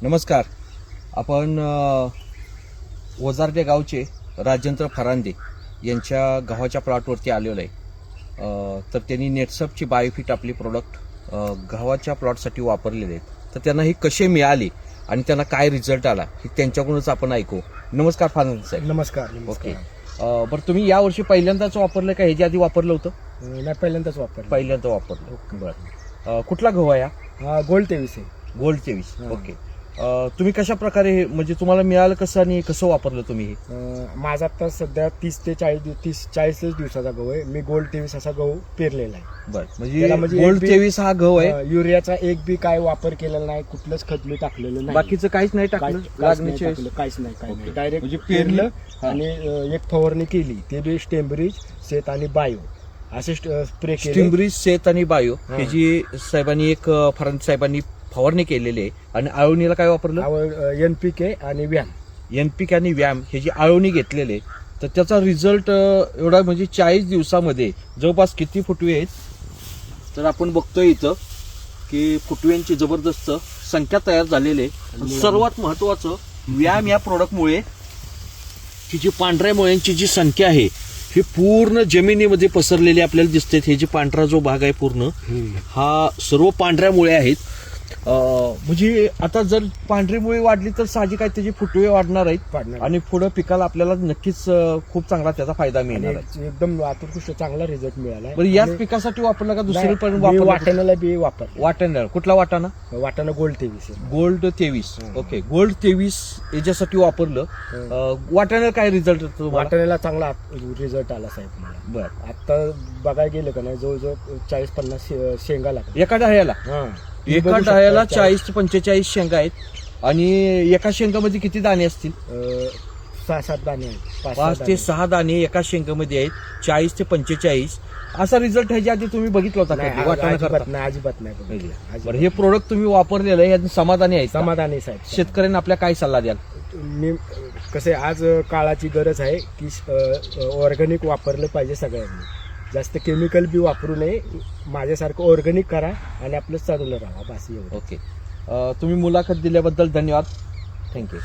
नमस्कार. आपण वजारडे गावचे राजेंद्र फरांदे यांच्या गव्हाच्या प्लॉटवरती आलेलो आहे. तर त्यांनी नेटसपची बायोफिट आपली प्रोडक्ट गव्हाच्या प्लॉटसाठी वापरलेले आहेत. तर त्यांना हे कसे मिळाले आणि त्यांना काय रिझल्ट आला हे त्यांच्याकडूनच आपण ऐकू. नमस्कार फरांदे साहेब. नमस्कार. ओके. बरं, तुम्ही यावर्षी पहिल्यांदाच वापरलं का ह्याच्या आधी वापरलं होतं? नाही, पहिल्यांदाच वापरलं. पहिल्यांदा वापरलं. बरं. कुठला गहू आहे हा? गोल्ड 23 आहे. गोल्ड 23. ओके. तुम्ही कशा प्रकारे म्हणजे तुम्हाला मिळालं कसं आणि कसं वापरलं तुम्ही हे? माझा आता सध्या 30 ते 40 दिवसाचा गहू आहे. मी गोल्ड 23 असा गहू पेरलेला आहे. बरं, त्याला म्हणजे म्हणजे गोल्ड 23 हा गहू आहे. युरियाचा एक बी काय वापर केलेला नाही, कुठलंच खत मी टाकलेलं नाही, बाकीचं काहीच नाही काहीच टाकलं. नाही लागण्याची टाकलं, काहीच नाही. ओके. डायरेक्ट म्हणजे पेरलं हा. आणि एक फवारणी केली, ते बी स्टेम्ब्रिज, शेत आणि बायो असे स्प्रे केले. स्टिंब्रिज, शेत आणि बायो हा. हे जी साहेबांनी फरांदे साहेबांनी फवारणी केलेली आहे. आणि आळवणीला काय वापरलं? NPK आणि व्याम. NPK आणि व्याम हे जी आळवणी घेतलेले तर त्याचा रिझल्ट एवढा म्हणजे 40 दिवसामध्ये जवळपास किती फुटवे आहेत? तर आपण बघतोय इथं की फुटव्यांची जबरदस्त संख्या तयार झालेली आहे. सर्वात महत्वाचं व्याम या प्रोडक्टमुळे ही जी पांढऱ्या मुळ्यांची जी संख्या आहे ही पूर्ण जमिनीमध्ये पसरलेली आपल्याला दिसते. हे जे पांढरा जो भाग आहे पूर्ण हा सर्व पांढऱ्या मुळे आहेत. म्हणजे आता जर पांढरी मुळे वाढली तर साहजिक आहे त्याची फुटवे वाढणार आहेत आणि पुढे पिकाला आपल्याला नक्कीच खूप चांगला त्याचा फायदा मिळणार आहे. एकदम आतुरकृष्ट चांगला रिझल्ट मिळाला. बरं, याच पिकासाठी वापरलं का दुसरी पण वापरलं? वाटाण्याला बी वापर. वाटाणा कुठला वाटाणा? वाटाणा गोल्ड 23 आहे. गोल्ड 23. ओके. गोल्ड 23 याच्यासाठी वापरलं. वाटाण्याला काय रिझल्ट? वाटाण्याला चांगला रिझल्ट आला साहेब मला. बरं. आता बघायला गेलं का नाही, जवळजवळ 40-50 शेंगा लागतात एका डहाळ्याला. एका डहाळ्याला 40 ते 45 शेंगा आहेत. आणि एका शेंगामध्ये किती दाणे असतील? 6-7 दाणे आहेत. 5 ते 6 दाणे एका शेंगामध्ये आहेत. 40 ते 45 असा रिझल्ट ह्याच्या आधी तुम्ही बघितला होता का? वाटाणा करता? अजिबात नाही बघितलं. बरं, हे प्रोडक्ट तुम्ही वापरलेलं आहे यात समाधानी आहे? समाधानी साहेब. शेतकऱ्यांना आपल्या काय सल्ला द्याल? मी कसे आज काळाची गरज आहे की ऑर्गॅनिक वापरलं पाहिजे सगळ्यांनी. जास्त केमिकल बी वापरू नये. माझ्यासारखं ऑर्गॅनिक करा आणि आपलं चांगलं राहा. बस एवढं. ओके. तुम्ही मुलाखत दिल्याबद्दल धन्यवाद. थँक्यू.